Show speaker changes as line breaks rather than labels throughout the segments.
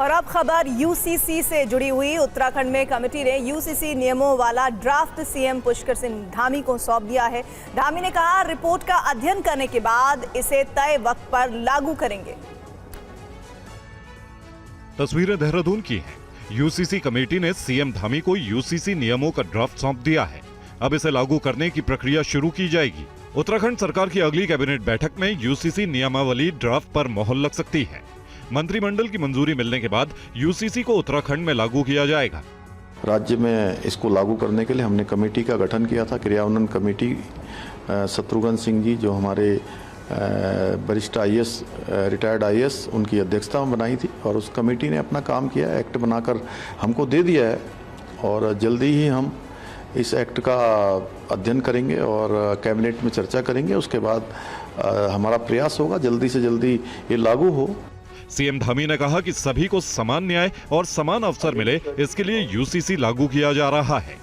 और अब खबर यूसीसी से जुड़ी हुई। उत्तराखंड में कमेटी ने यूसीसी नियमों वाला ड्राफ्ट सीएम पुष्कर सिंह धामी को सौंप दिया है। धामी ने कहा, रिपोर्ट का अध्ययन करने के बाद इसे तय वक्त पर लागू करेंगे।
तस्वीरें देहरादून की हैं। यूसीसी कमेटी ने सीएम धामी को यूसीसी नियमों का ड्राफ्ट सौंप दिया है। अब इसे लागू करने की प्रक्रिया शुरू की जाएगी। उत्तराखंड सरकार की अगली कैबिनेट बैठक में यूसीसी नियमावली ड्राफ्ट पर मोहर लग सकती है। मंत्रिमंडल की मंजूरी मिलने के बाद यूसीसी को उत्तराखंड में लागू किया जाएगा।
राज्य में इसको लागू करने के लिए हमने कमेटी का गठन किया था, क्रियान्वयन कमेटी। शत्रुघ्न सिंह जी जो हमारे वरिष्ठ आईएएस, रिटायर्ड आईएएस, उनकी अध्यक्षता में बनाई थी और उस कमेटी ने अपना काम किया, एक्ट बनाकर हमको दे दिया है और जल्दी ही हम इस एक्ट का अध्ययन करेंगे और कैबिनेट में चर्चा करेंगे। उसके बाद हमारा प्रयास होगा जल्दी से जल्दी ये लागू हो।
सीएम धामी ने कहा कि सभी को समान न्याय और समान अवसर मिले, इसके लिए यूसीसी लागू किया जा रहा है।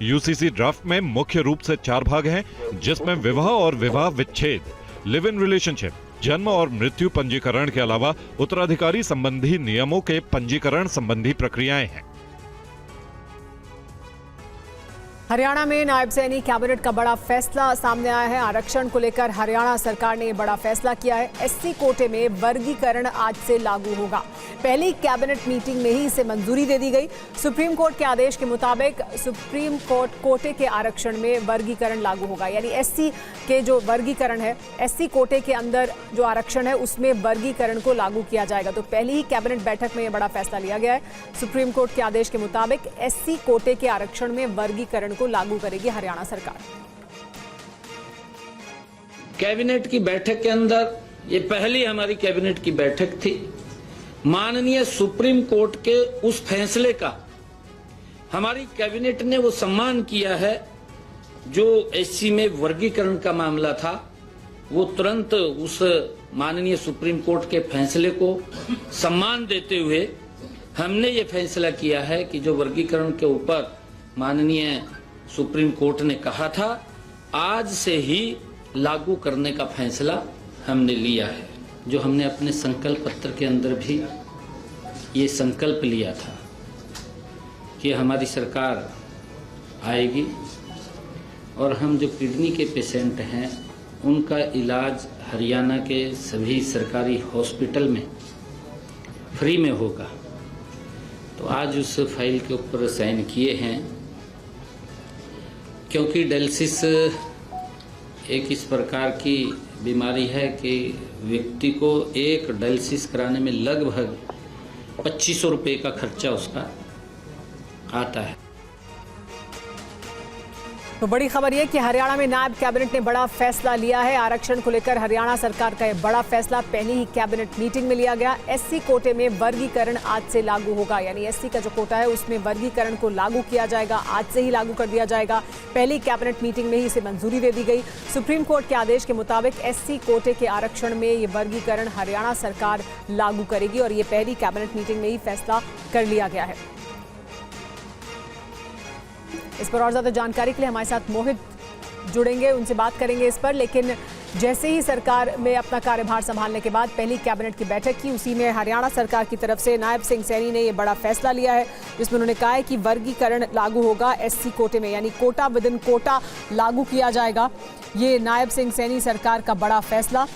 यूसीसी ड्राफ्ट में मुख्य रूप से 4 भाग हैं, जिसमें विवाह और विवाह विच्छेद, लिव इन रिलेशनशिप, जन्म और मृत्यु पंजीकरण के अलावा उत्तराधिकारी संबंधी नियमों के पंजीकरण संबंधी प्रक्रियाएं हैं।
हरियाणा में नायब सैनी कैबिनेट का बड़ा फैसला सामने आया है। आरक्षण को लेकर हरियाणा सरकार ने बड़ा फैसला किया है। एससी कोटे में वर्गीकरण आज से लागू होगा। पहली कैबिनेट मीटिंग में ही इसे मंजूरी दे दी गई। सुप्रीम कोर्ट के आदेश के मुताबिक सुप्रीम कोर्ट कोटे के आरक्षण में वर्गीकरण लागू होगा, यानी एससी के जो वर्गीकरण है, एससी कोटे के अंदर जो आरक्षण है उसमें वर्गीकरण को लागू किया जाएगा। तो पहली ही कैबिनेट बैठक में यह बड़ा फैसला लिया गया है। सुप्रीम कोर्ट के आदेश के मुताबिक एससी कोटे के आरक्षण में वर्गीकरण को लागू करेगी हरियाणा सरकार।
कैबिनेट की बैठक के अंदर ये पहली हमारी कैबिनेट की बैठक थी। माननीय सुप्रीम कोर्ट के उस फैसले का हमारी कैबिनेट ने वो सम्मान किया है। जो एससी में वर्गीकरण का मामला था वो तुरंत उस माननीय सुप्रीम कोर्ट के फैसले को सम्मान देते हुए हमने ये फैसला किया है कि जो वर्गीकरण के ऊपर माननीय सुप्रीम कोर्ट ने कहा था, आज से ही लागू करने का फैसला हमने लिया है। जो हमने अपने संकल्प पत्र के अंदर भी ये संकल्प लिया था कि हमारी सरकार आएगी और हम जो किडनी के पेशेंट हैं उनका इलाज हरियाणा के सभी सरकारी हॉस्पिटल में फ्री में होगा। तो आज उस फाइल के ऊपर साइन किए हैं, क्योंकि डायलिसिस एक इस प्रकार की बीमारी है कि व्यक्ति को एक डायलिसिस कराने में लगभग 2500 रुपये का खर्चा उसका आता है।
तो बड़ी खबर यह कि हरियाणा में नायब कैबिनेट ने बड़ा फैसला लिया है। आरक्षण को लेकर हरियाणा सरकार का यह बड़ा फैसला पहली ही कैबिनेट मीटिंग में लिया गया। एससी कोटे में वर्गीकरण आज से लागू होगा, यानी एससी का जो कोटा है उसमें वर्गीकरण को लागू किया जाएगा। आज से ही लागू कर दिया जाएगा। पहली कैबिनेट मीटिंग में ही इसे मंजूरी दे दी गई। सुप्रीम कोर्ट के आदेश के मुताबिक एससी कोटे के आरक्षण में ये वर्गीकरण हरियाणा सरकार लागू करेगी और ये पहली कैबिनेट मीटिंग में ही फैसला कर लिया गया है। इस पर और ज्यादा जानकारी के लिए हमारे साथ मोहित जुड़ेंगे, उनसे बात करेंगे इस पर। लेकिन जैसे ही सरकार में अपना कार्यभार संभालने के बाद पहली कैबिनेट की बैठक की, उसी में हरियाणा सरकार की तरफ से नायब सिंह सैनी ने ये बड़ा फैसला लिया है, जिसमें उन्होंने कहा है कि वर्गीकरण लागू होगा एससी कोटे में, यानी कोटा विदिन कोटा लागू किया जाएगा। ये नायब सिंह सैनी सरकार का बड़ा फैसला,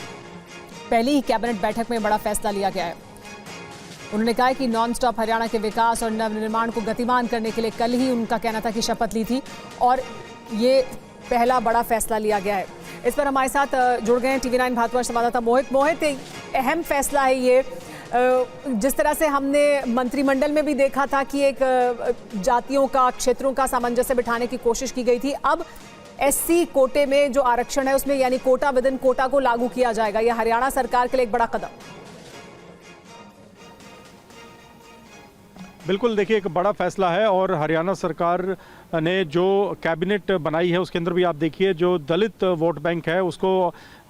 पहली ही कैबिनेट बैठक में बड़ा फैसला लिया गया है। उन्होंने कहा कि नॉन स्टॉप हरियाणा के विकास और नवनिर्माण को गतिमान करने के लिए कल ही उनका कहना था कि शपथ ली थी और ये पहला बड़ा फैसला लिया गया है। इस पर हमारे साथ जुड़ गए हैं TV9 भारतवर्ष संवाददाता मोहित। एक अहम फैसला है ये। जिस तरह से हमने मंत्रिमंडल में भी देखा था कि एक जातियों का, क्षेत्रों का सामंजस्य बिठाने की कोशिश की गई थी, अब एससी कोटे में जो आरक्षण है उसमें यानी कोटा विदिन कोटा को लागू किया जाएगा। यह हरियाणा सरकार के लिए एक बड़ा कदम।
बिल्कुल, देखिए एक बड़ा फैसला है और हरियाणा सरकार ने जो कैबिनेट बनाई है उसके अंदर भी आप देखिए जो दलित वोट बैंक है उसको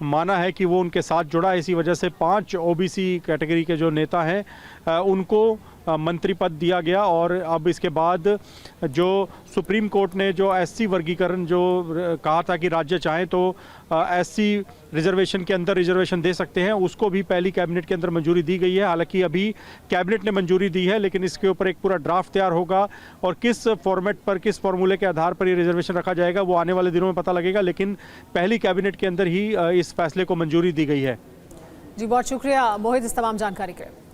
माना है कि वो उनके साथ जुड़ा है। इसी वजह से 5 ओबीसी कैटेगरी के जो नेता हैं उनको मंत्री पद दिया गया। और अब इसके बाद जो सुप्रीम कोर्ट ने जो एससी वर्गीकरण जो कहा था कि राज्य चाहें तो एससी रिजर्वेशन के अंदर रिजर्वेशन दे सकते हैं, उसको भी पहली कैबिनेट के अंदर मंजूरी दी गई है। हालांकि अभी कैबिनेट ने मंजूरी दी है, लेकिन इसके ऊपर एक पूरा ड्राफ्ट तैयार होगा और किस फॉर्मेट पर, किस फॉर्मूले के आधार पर ये रिजर्वेशन रखा जाएगा वो आने वाले दिनों में पता लगेगा। लेकिन पहली कैबिनेट के अंदर ही इस फैसले को मंजूरी दी गई है।
जी बहुत शुक्रिया मोहित इस तमाम जानकारी के लिए।